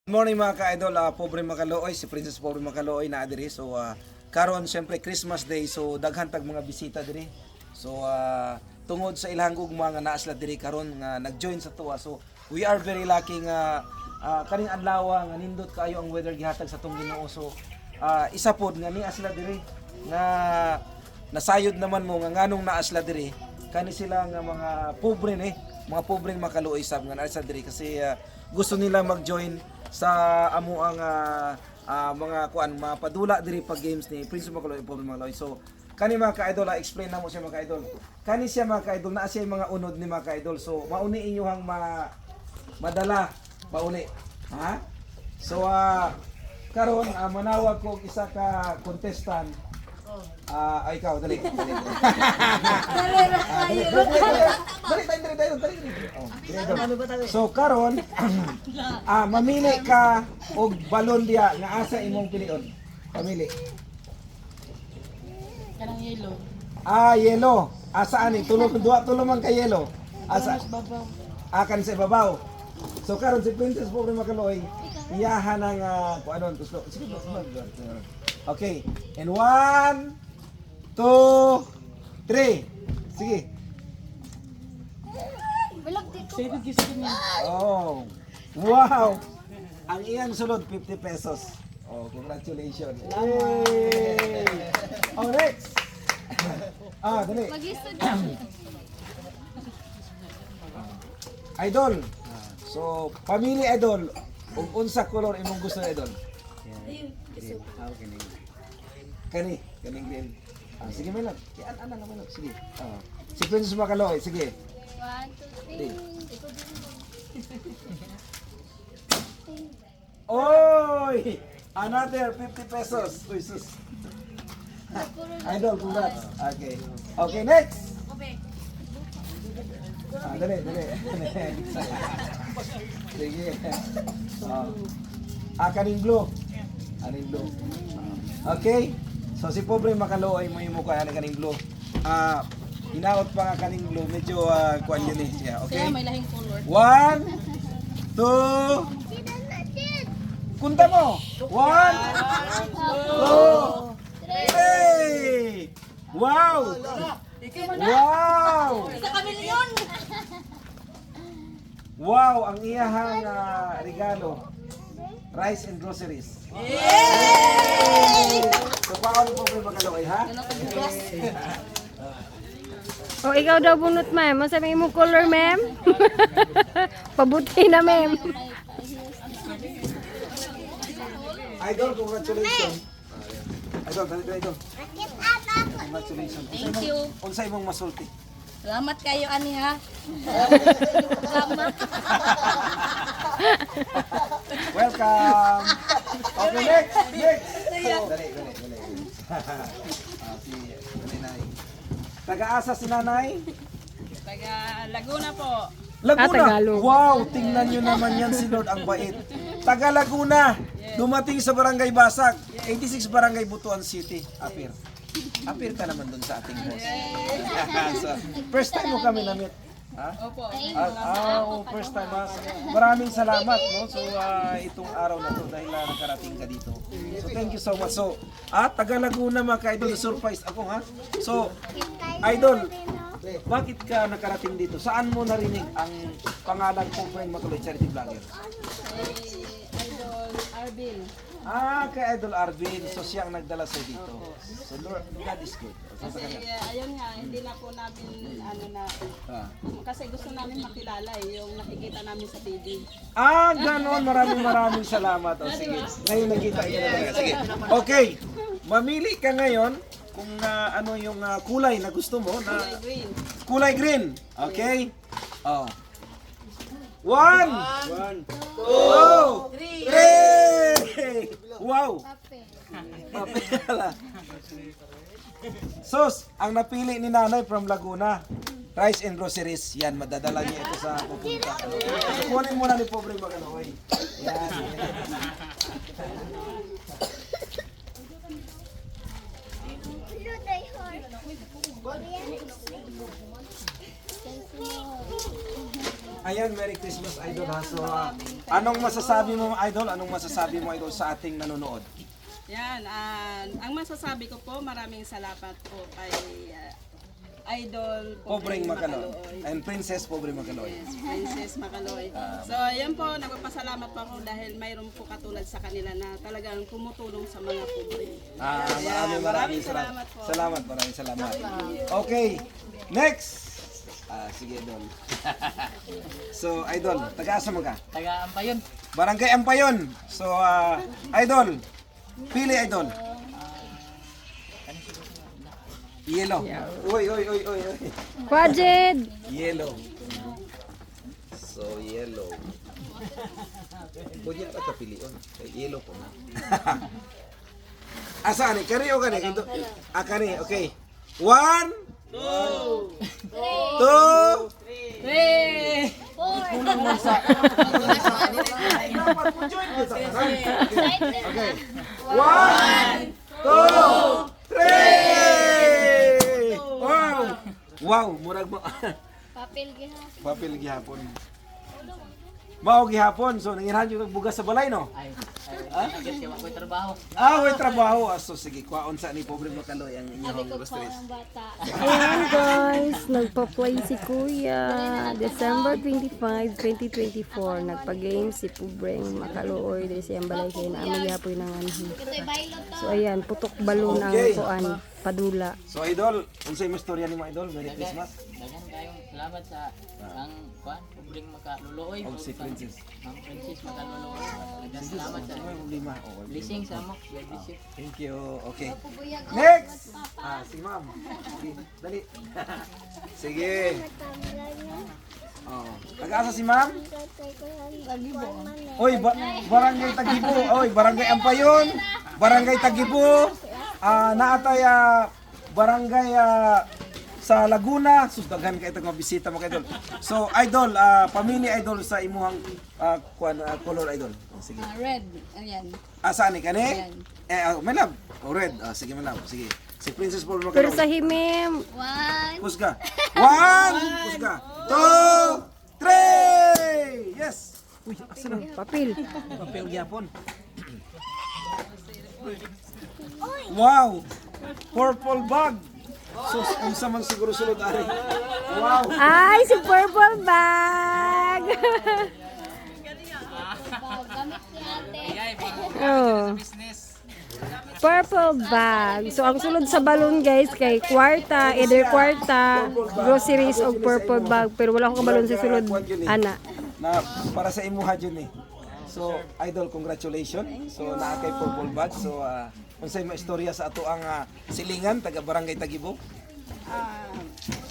Good morning mga ka-idol, Pobre Makalooy, si Princess Pobre Makalooy na adiri. So karon syempre Christmas Day, so daghan tag mga bisita diri. So tungod sa ilang gugma nga naa sila diri karon nga nag-join sa tuwa. So we are very lucky nga kaning adlaw nga nindot kaayo ang weather gihatag sa tong Ginoo. So isa pod nga niya sila diri nga nasayod naman mo nga nganong naa sila diri. Kani sila nga mga pobre ni, mga pobreng Makalooy sab nga naa sila diri kasi gusto nila mag-join sa amo ang mga kuan mapadula diri pag games ni Prince Makalooy Pobre Makalooy. So kani mga ka-idol, explain na mo siya mga ka-idol. Kani siya mga ka-idol, naa siya mga unod ni mga ka-idol. So mauni inyohang madala pauli. Ha? So karon manawag ko og isa ka contestant. Ikaw dali. Dali tayo. So karon mamili ka og balon diya nga asa imong pilion. Pamili. Kanang yellow. Yellow. Asa ani? Tulo man ka yellow. Asa? Kan sa ibabaw. So karon si Princess Pobre Makalooy, iyahan ang kuanon gusto. Sige. Okay. And 1, 2, 3. Sige. Save gis niya. Oh. Wow. Ang iyang sulod 50 pesos. Oh, congratulations. Yay! Oh, next. Dali. Idol. So, pamili idol. Ug unsa color imong gusto idol? Kani green. Sige man lang. Ana naman lang. Sige. Si Princess Makalooy, sige. 1, 2, 3. Oy! Another 50 pesos. Uy, sus. Idol, congrats. Okay. Okay, next. Dali. Sige. Kaning blue. Kaning blue. Okay. So si Pobre Makalooy mo yung mukha kaning blue. Hinaot pa nga kaning blue. Medyo kuan yun eh siya. Okay? Kaya may lahing color. 1, 2, kunta mo. 1, 2, 3. Wow! Wow! Isa kami yun. Wow, ang iyahang regalo. Rice and groceries. Yay! So paano po kayo Makalooy, ha? O ikaw daw bunot, ma'am. Masabi mo color, ma'am. Pabuti na, ma'am. Idol, congratulations. Idol, idol. Congratulations. Thank you. Unsa imong masulti? Salamat kayo ani ha. Salamat. Welcome. Okay, next. Dali. Si nanay. Taga-asa si nanay? Taga Laguna po. Laguna. Tagalog. Wow, tingnan nyo naman yan si Lord ang bait. Taga Laguna. Dumating sa Barangay Basag. 86 Barangay Butuan City. Apir ka naman dun sa ating host. So, first time mo kami na-meet. Ha? Opo. First time ha. Maraming salamat no. So itong araw na to dahil nakarating ka dito. So thank you so much. So taga Laguna mga ka-idol, surprise ako ha. So idol, bakit ka nakarating dito? Saan mo narinig ang pangalan kong Friend Makalooy Charity Vlogger? Idol Arbil. Kay Idol Arvin. So siya ang nagdala sa dito. So Lord, God is good. Kasi ayun nga, hindi na po namin kasi gusto namin makilala yung nakikita namin sa TV. Ganon. Maraming salamat. O sige. Ngayon nakita ka na talaga. Sige. Okay. Mamili ka ngayon kung ano yung kulay na gusto mo na Green. kulay green. Okay? 1, 2, 3. Wow. Papel. Sus, ang napili ni nanay from Laguna. Rice and groceries. Yan, madadala niya ito sa pupunta. So, kunin muna ni Pobre Makalooy. Yan. Ayan, Merry Christmas, Idol ha. So, Anong masasabi mo, Idol? Anong masasabi mo, Idol, sa ating nanonood? Yan, ang masasabi ko po, maraming salamat po kay Idol Pobreng Macaloy. And Princess Pobreng Macaloy. Yes, Princess Macaloy. So, yan po, nagpapasalamat po ako dahil mayroon po katulad sa kanila na talagang tumutulong sa mga pobre. Maraming salamat. Maraming salamat. Okay, next! Sige, Idol. So, Idol, taga-asa mo ka? Taga-Ampayon. Barangay Ampayon. So, Idol, pili, Idol. Yellow. Uy. Quadrid. Yellow. So, yellow. Pwede ka piliin. Yellow po na. Asa ni? Kani o kani? Kani, okay. 1, 2, 3. Okay. 1, 2, 3. Wow, murag mo. Papel gihapon. Papel gihapon. Mao gihapon. So nangirahan yung bugas sa balay no? Ay, agad siya makoy trabaho. May trabaho. So sige, kwaon sa ni Pobre Macaloy ang inyong Ko stress. ng bata. Ayan guys, nagpa-play si Kuya. December 25, 2024. Nagpa-game si Pobreng Macaloy. Dahil siyang balay kayo na amay hapon ng anhi. Ito'y bailo to. So ayan, putok balon ang Okay. kuan. Padula. So Idol, unsay mo istorya nimo Idol? Merry Christmas. Dagan kayong salamat sa ang kuan, pobreng makaluluoy. Og si Princess. Ang Princess makaluluoy. Dagan salamat sa May problema. blessing sa mo. God bless you. Thank you. Okay. Pubuyag o. Next. Si Ma'am. Sige, dali. Sige. Taga-asa si Ma'am? Oy, Barangay Tagibo. Oy, Barangay Ampayon. Barangay Tagibo. Naatay Barangay sa Laguna. Susdaghan kay itong bisita mo kay Idol. So, Idol, pamili Idol sa imuhang color Idol. Sige. Red, ayan. Saan ni kani? May love. Red. Sige, may love. Sige. Si Princess Paul Pero Macaloy. sa himim, One. Pusga. 1, pusga. 2, 3. Yes. Uy, asa na? papel. Papel gyapon. Wow. Purple bag. So, unsa man siguro sulod ari. Wow. Ay, si purple bag. Gamit ni ate. Oh. Purple bag. So, ang sulod sa balon guys, kay kwarta, either kwarta, groceries o purple bag. Pero wala akong kabalon sa sulod, ana. Na para sa imuha jud ni. So, Idol, congratulations. So, naa kay purple bag. So, unsay maistorya sa ato ang silingan taga Barangay Tagibo?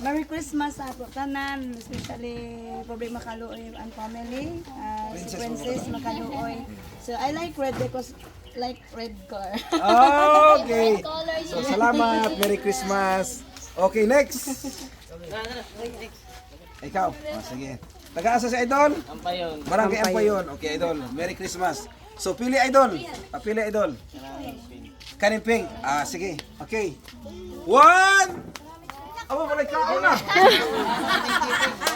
Merry Christmas sa ato tanan, especially Pobre Macaloy and family, si Princess Macaloy. So I like red because like red car. Okay. So, salamat. Merry Christmas. Okay, next. Ikaw. Sige. Taga-asa si Idol? Ampayon. Barangay Ampayon. Okay, Idol. Merry Christmas. So, pili Idol. Pili Idol. Kanin pink. Sige. Okay. 1. Aba, balik ka ako na.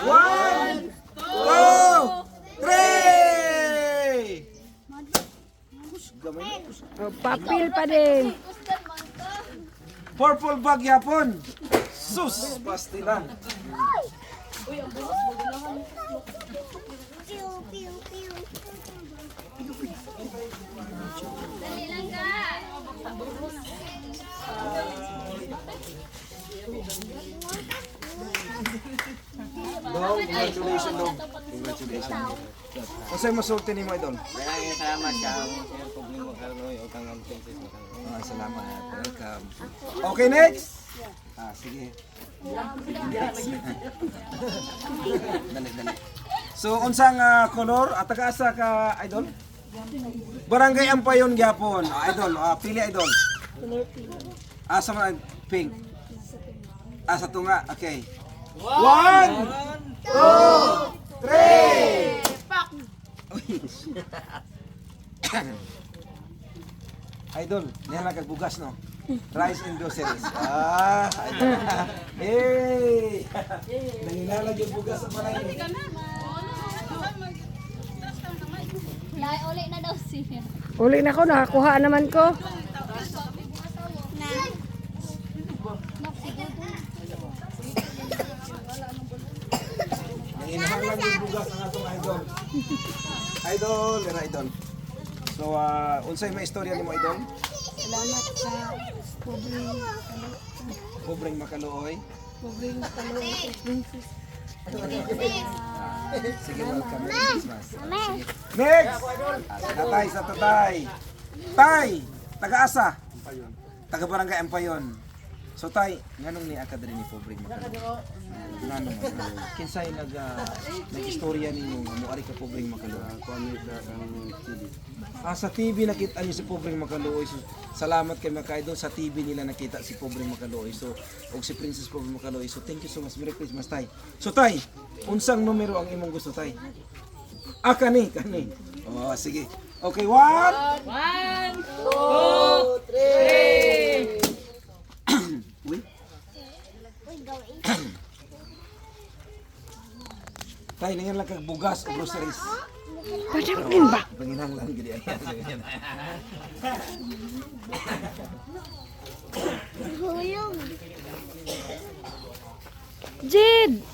1, 2, 3. Gamay na. Oh, papel pa din. Purple bag yapon. Sus, pastilan. Dali lang ka. Dong, congratulations dong. Congratulations. Kasi masulti ni mo Idol. Maraming salamat sa Sir Pobreng Macaloy o kang Princess Macaloy. Salamat. Welcome. Okay, next. Sige. Dali. So, unsang color? Taga-asa ka, Idol? Barangay Ampayon gyapon. Idol, pili Idol. Sa mga pink. Sa tunga. Okay. 1, 2, 3. Idol, niya lang kagbugas no. Rice and groceries. Idol. Hey! Nanginala yung bugas sa balay. Uli na daw siya. Uli na ko, nakakuha naman ko. Nanginahal lang yung bugas ang atong idol. Idol, lera idol. So, unsay may istorya nimo idol? Salamat sa Pobreng makaluoy. pobreng kaluoy sa princess. Sige, welcome. Merry Christmas. Sige. Next! Sa tatay, sa tatay. Tay! Taga-asa? Taga-barangay Ampayon. So tay, nganong ni aka diri ni pobreng makaluoy? Nganong kinsay nag-istorya ninyo nga moari ka pobreng makaluoy? Sa TV nakita niyo si pobreng makaluoy. So, salamat kay mga idol, sa TV nila nakita si pobreng makaluoy. So og si Princess pobreng makaluoy. So thank you so much. Merry Christmas tay. So tay, unsang numero ang imong gusto tay? Kani. Oh, sige. Okay, 1 2 3. Uy. Tay, nangyari lang kag bugas o groceries. Pwede mo din ba? Panginang lang gidi ayan. Huyong. Jid!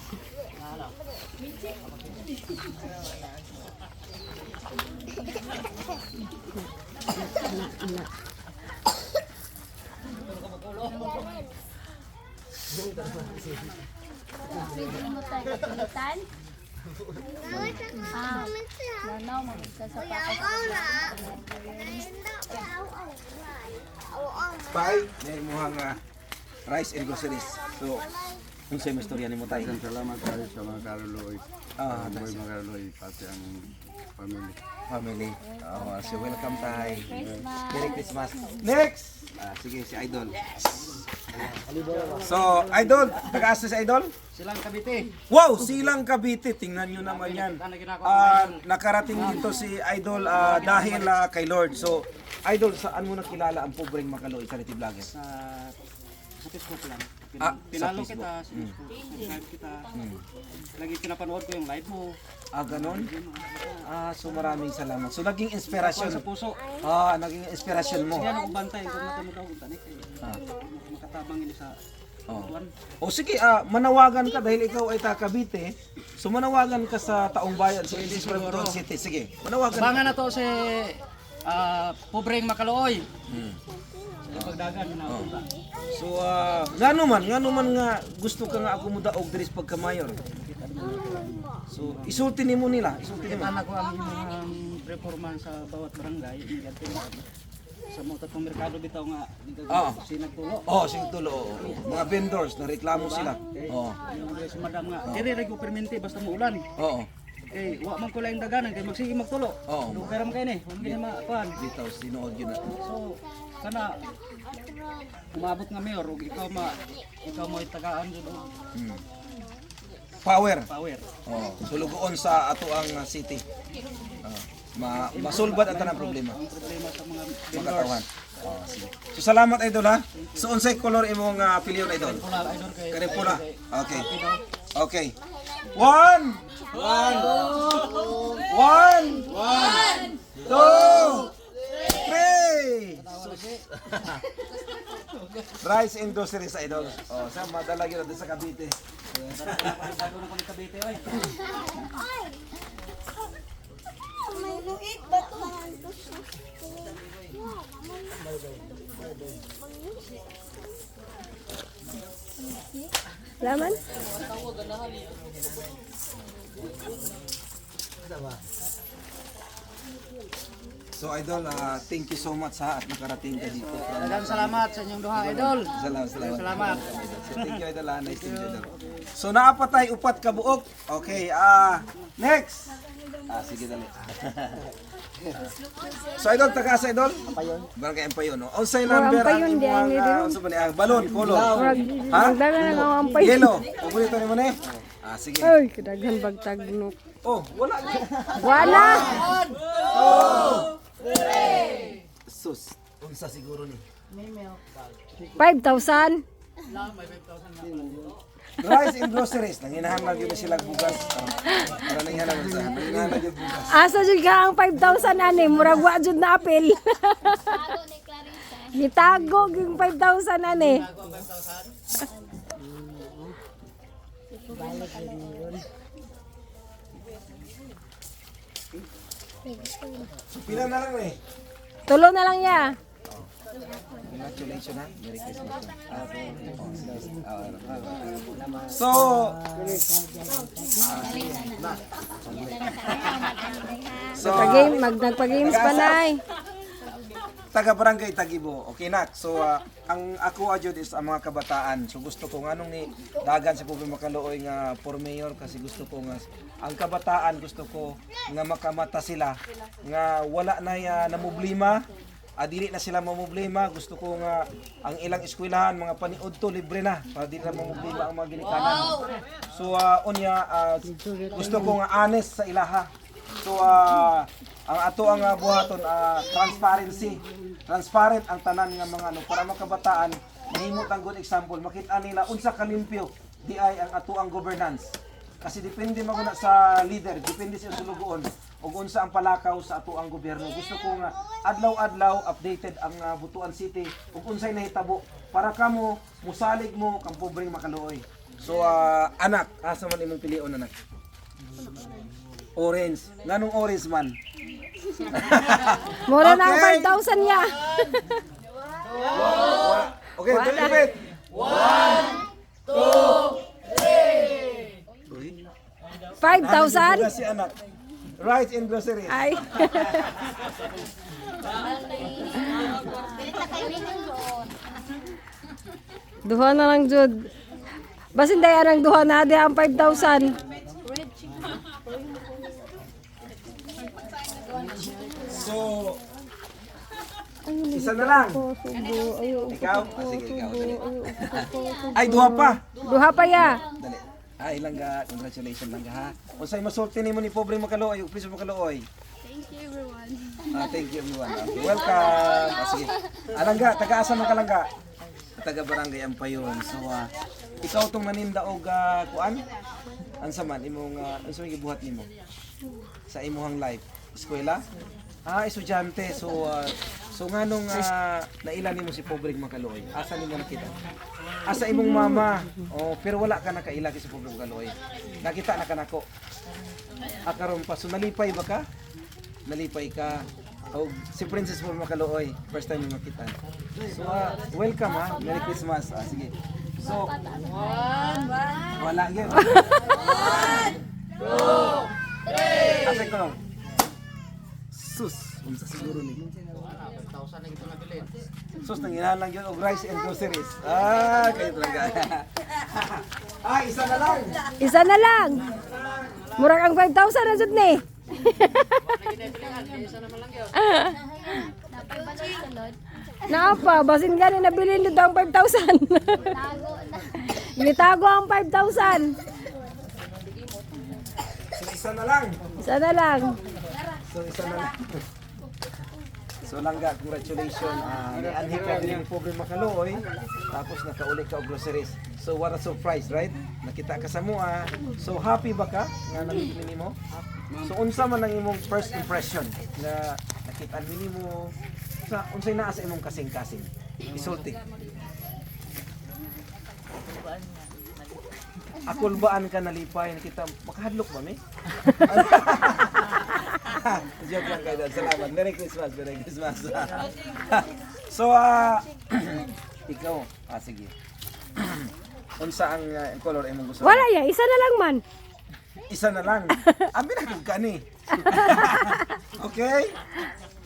Pwede mo tayo kapitan? Lanaw mo ka sa Tay, may muhang rice and groceries. So, unsay may istorya nimo tay? Salamat tayo sa mga kaluloy. Boy mga kaluloy, pati ang Family. Oh, so welcome tay. Merry Christmas. Next! Sige, si Idol. So, Idol, taga-asa si Idol? Silang Cavite. Wow, Silang Cavite. Tingnan nyo naman yan. Nakarating dito si Idol dahil kay Lord. So, Idol, saan mo nakilala ang pobreng makaluoy charity vlogger? Sa Facebook lang. Sa Pinalo Facebook. kita, sa Facebook, subscribe kita. Lagi pinapanood ko yung live mo. Ganon? So maraming salamat. So, naging inspirasyon. Sa puso. Naging inspirasyon mo. Kaya nung bantay, kung natin mo daw kung tanik. Makatabang ini sa tuwan. O sige, manawagan ka dahil ikaw ay taga Cavite. So manawagan ka sa taong bayan sa Butuan City. Sige, manawagan. Bangan na to si pobreng Makaluoy. Sa pagdagan na punta. So ngano man nga gusto ka nga ako mo daog diri sa pagka-mayor. So isulti nimo nila, isulti nimo. Anak ko ang imong performance sa bawat barangay. Sa mga tatong merkado bitaw nga sinagtulo. Sing tulo. Mga vendors na reklamo sila. Yung si madam nga, diri ra ko permente basta muulan. Eh, wa man ko laing daganan kay magsige magtulo. Pero man kay ni, wa man makuan. Bitaw sinuod yun na. So, kana umabot nga mayor ug ikaw mo itagaan jud og Power. power. Sulugoon sa ato ang city. Masulbad ang tanang problema. Ang problema sa mga Makatawan. Sige. So salamat idol ha. So unsay color imong piliyon idol? pula idol kay Kani pula. Okay. Okay. 1 2 3. Rice and groceries idol. Sa madala gyud sa Cavite. bago na ko ni Cavite oy. May luit ba to? Laman? So idol, thank you so much ha at nakarating ka dito. Daghang salamat sa inyong duha idol. Salamat. So thank you idol, nice to meet you idol. So naapatay upat ka buok. Okay, next. Sige dali. So idol, taga-asa idol? Ampayon. Barangay Ampayon, no? Unsay number ang Ampayon, di ang imong unsa ba ni balon, color? Ha? Magdagan na nga ang payo. Yellow. Paborito nimo ni? Sige. Ay, kadaghan bagtagnok. Wala. Wala! Sus, unsa siguro ni? 5,000? Rice and groceries. Nanginahanglan yun na sila bugas. Para nanginahanglan sa nanginahanglan yun bugas. Asa jud ka ang 5,000 ani, murag wa jud na apil. Tago ni Clarissa. Gitago yung 5,000 ani. So, pila na lang eh. Tulo na lang ya. Congratulations ha. Merry Christmas. So, so Pag-game, nagpa-games pa nay. taga Barangay Tagibo. Okay na. So ang ako adjud is ang mga kabataan. So gusto ko nganong ni dagan sa Pobre Makaluoy nga for mayor kasi gusto ko nga ang kabataan gusto ko nga makamata sila nga wala na namoblema. Dili na sila mamoblema. Gusto ko nga ang ilang eskwelahan mga paniud to libre na para dili na mamoblema ang mga ginikanan. So unya gusto ko nga honest sa ilaha. So ang ato ang buhaton transparency. Transparent ang tanan nga mga ano para mga kabataan mahimot ang good example makita nila unsa kalimpyo di ay ang ato ang governance. Kasi depende maguna sa leader, depende sa sulugoon ug unsa ang palakaw sa ato ang gobyerno. Gusto ko nga adlaw-adlaw updated ang Butuan City ug unsay nahitabo para kamo musalig mo kang pobreng Makaluoy. So anak, asa man imong pilion anak? Orange. Nganong orange man? Mura na ang 5,000 ya. Okay, wait. 5,000? Si anak. Rice and groceries. Ay. Duha na lang jud. Basin daya ang duha na di ang 5,000. So, isa na lang. Ikaw? Sige, ikaw. Dali. Ay, duha pa. Duha pa ya. Dali. Ay, langga. Congratulations, langga ha. Unsay masulti nimo ni Pobre Makaluoy, ug Piso Makaluoy. Thank you everyone. Thank you everyone. Okay, welcome. Sige. Langga, taga-asa man ka langga? Taga Barangay Ampayon. So, ikaw tong maninda og kuan? Ansa man imong unsa may gibuhat nimo? Sa imong life? Eskwela? Estudyante. So nganong naila nimo si Pobreng Makaluoy? Asa nimo nakita? Asa imong mama? Pero wala ka nakaila si Pobreng Makaluoy. Nakita na kanako. Karon pa so nalipay ba ka? Nalipay ka. Si Princess Pobre Makaluoy, first time mo makita. So welcome ha. Merry Christmas. Sige. So wala gyud. 1 2 3. Asa ko? Sus, unsa siguro ni? 5,000 na gito nabili. Sus, nanginalang yun og rice and groceries. Kayo talaga. Isa na lang. Isa na lang. Murag ang 5,000 na jud ni. Dapat ba na sunod? Naapa, basin gani nabili nito ang 5,000. Tago na. Gitago ang 5,000. So, isa na lang. Isa na lang. So, isa na lang. So, langga, congratulations. Ni-anhip ka din ni Pobre Makaluoy. Tapos nakauli ka og groceries. So, what a surprise, right? Nakita ka sa mua. So, happy ba ka nga namimili mo? So, unsa man ang imong first impression na nakita mo sa unsay naa sa imong kasing-kasing? Isulti. Akulbaan ka nalipay, nakita makahadlok ba mi? Joke lang kayo. Salamat. Merry Christmas. Merry Christmas. So, ikaw. Sige. Unsa ang color imong gusto? Wala ya, isa na lang man. Isa na lang. Amin na ka ni. Okay?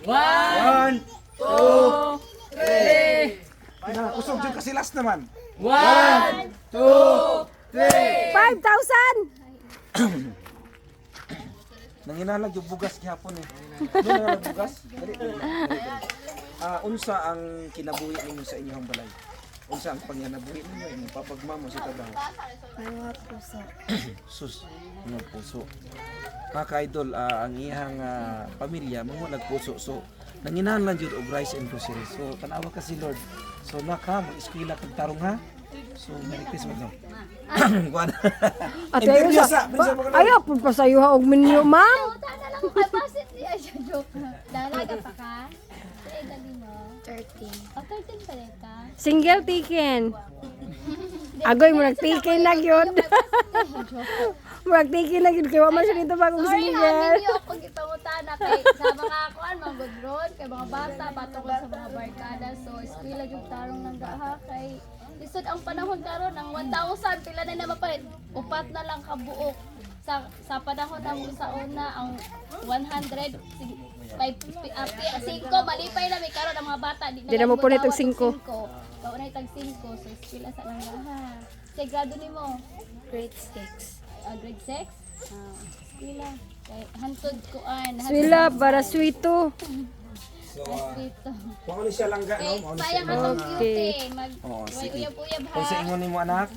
1 2 3. Usog dyan kasi last naman. 1 2 5,000. Nanginalag yung bugas gihapon eh. Ano nangalag bugas? Dali. Unsa ang kinabuhi ninyo sa inyong balay? Unsa ang pangyanabuhi ninyo? Inyong papagmamo sa trabaho? Mga puso. Sus, mga puso. Mga ka-idol, ang iyang pamilya, mga nagpuso. So, nanginahanglan jud og rice and groceries. So tanawa ka si Lord. So naka mag-eskwela kag tarong ha. So Merry Christmas no. Kuan. At ayaw ayaw po pa sa'yo ha og minyo, ma'am. Tana lang ko kay basit niya siya joke. Dalaga pa ka? Sa edad mo? 13. Oh, 13 pa rin ka? Single tiken. Agoy mo nagtikin na gyud. Murag tikin na gyud kay wa man siya dito bagong Sorry ha, single. ninyo ako gipangutana kay sa mga kuan mga good road kay mga bata patungkol sa mga barkada. So eskwela jud tarong lang ha kay lisod ang panahon karon ang 1,000 pila na mapalit. Upat na lang kabuok. Sa panahon na sa una ang 100 5 malipay na may karon ang mga bata Di na mo po nitong 5. Kao na tag 5 so eskwela sa lang ha. Say grado nimo? Grade 6. Grade 6? Eskwela. Kay hantod kuan. Swila para sweeto. So Dito. mao ni siya langga no. Kay Mao ni sayang siya. atong Okay. beauty. Mag Oo, sige. uyab-uyab ha. Kung sa ingon nimo anak,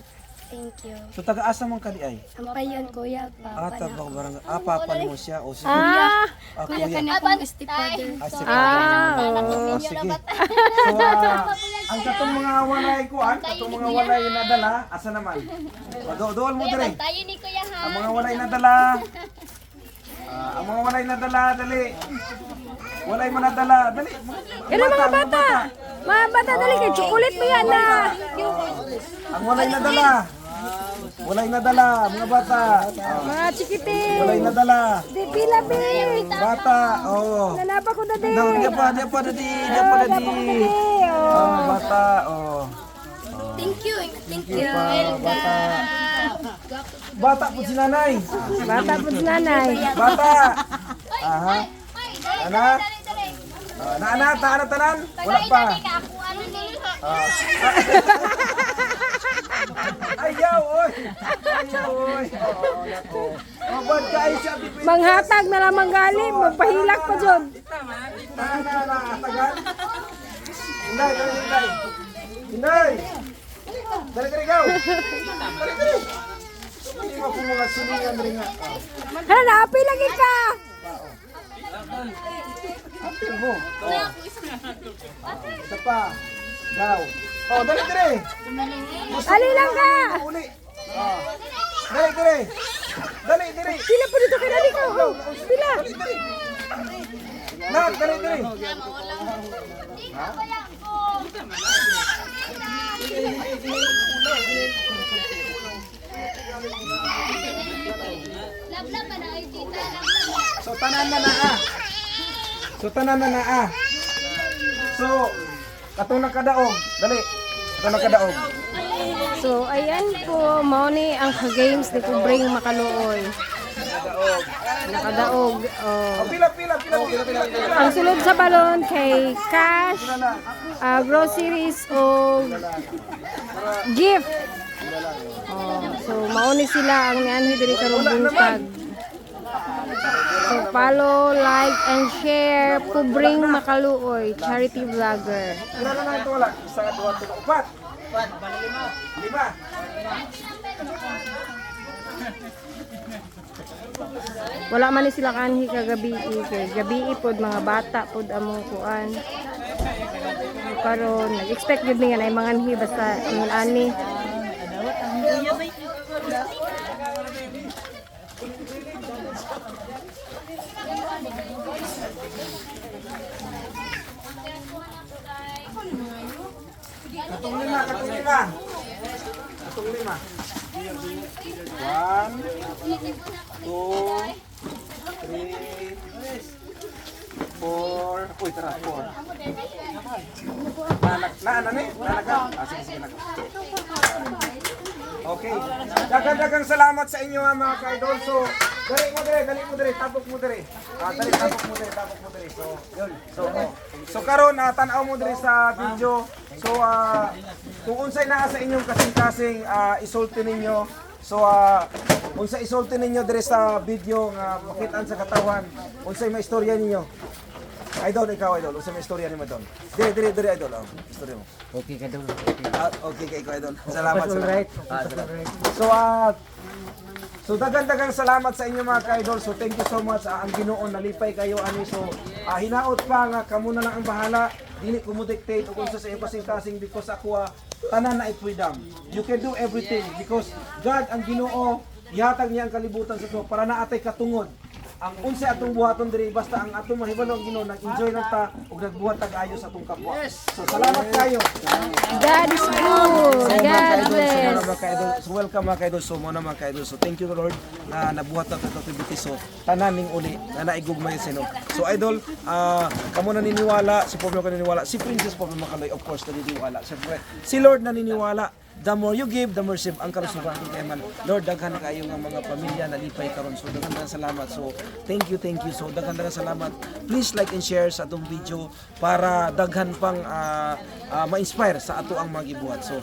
Thank you. so taga-asa man ka di ay? Ampayon kuya pa. Tabang barang papa mo siya o si Ah, kuya. Aban stepfather. Oh, sige. So, ang katong mga walay kuan, katong mga walay nadala, asa naman? Dool mo dire. Tayo ni kuya ha. Ang mga walay nadala. Ang mga walay nadala, dali. Walay manadala, dali. Kaya mga bata. Mga bata dali kay chocolate mo yan na. Ang walay nadala. Walay nadala, mga bata. Mga chikiting. Walay nadala. Di pila bi. Bata, oo. Nanapa ko dadi. Dia pa dadi. Bata, oh. Thank you. Bata. Bata po si nanay. Bata po si nanay. Bata. Aha. Ana? Naana tanan? Wala pa. Ako ano ni? Ayaw, oy. Ayaw, oy. Mabad ka ay siya. Manghatag na lamang gali. Magpahilak pa dyan. Na, atagan. Hinday, hinday. Hinday. Dali ka ikaw. Dali ka rin. Hindi mo po mga siningan rin nga. Hala, naapi lagi ka. Apil mo. Isa pa. Daw. Oh, dali ka rin. Ali lang ka. Uli. Oh. Dali ka rin. Dali, dali. Pila po dito kay dali ka. Oh, pila. Nak, dali, dali. Lablab ba na ay tita? So, tanan na naa. So, katong nakadaog. Dali. Katong nakadaog. So, ayan po. Mao ni ang ka-games ni Kubring Makaluoy. Nakadaog. Oh. Pila. Ang sulod sa balon kay cash, groceries o gift. Oh, so mauni sila ang nianhi diri karong buntag. So follow, like and share Kubring Makaluoy, charity vlogger. Pila na ito wala. Isa, dua, tulo, upat. Lima. Wala man ni sila kanhi kagabi kay gabi pod mga bata pod among kuan. Karon nag-expect jud mi nga nay manganhi basta ingon ani. Katong lima. Katong lima. 1, 2, 3, 4. Uy, tara, 4. Sige, nak. Okay. Dagang salamat sa inyo mga ka-idol. So, dali mo dire, tapok mo dire. Tapok mo dire. So, yun. So karon tan-aw mo dire sa video. So, kung unsay naa sa inyong kasing-kasing isulti ninyo. So, unsa isulti ninyo dire sa video nga makitaan sa katawan. Unsay may istorya ninyo? Idol, ikaw idol. Unsay may istorya nimo doon? Dire idol. Istorya mo. Okay ka daw. Okay kay ikaw idol. Salamat. Alright. So, So dagang salamat sa inyo mga ka-idol. So thank you so much. Ang Ginoo nalipay kayo ani. So hinaot pa nga kamo na lang ang bahala. Dili ko mo dictate o kung sa iyo kasing-kasing because ako tanan na ay freedom. You can do everything because God ang Ginoo ihatag niya ang kalibutan sa to para naatay katungod. Ang unsa atong buhaton diri basta ang atong mahibalo ang Ginoo nag-enjoy na ta ug nagbuhat tag-ayo sa atong kapwa. So salamat kayo. God is good. God bless. So welcome mga kaidol. So muna mga kaidol. So thank you Lord na nabuhat na ito activity. So tananing uli na naigugmay sino. So idol, kamo naniniwala, si Pablo naniniwala, si Princess Pablo Macaloy of course naniniwala. Siyempre, si Lord naniniwala. The more you give, the more receive ang kalusugan kay man. Lord, daghan kayo nga mga pamilya nalipay karon. So daghan salamat. So thank you. So daghan salamat. Please like and share sa atong video para daghan pang ma-inspire sa ato ang magibuhat. So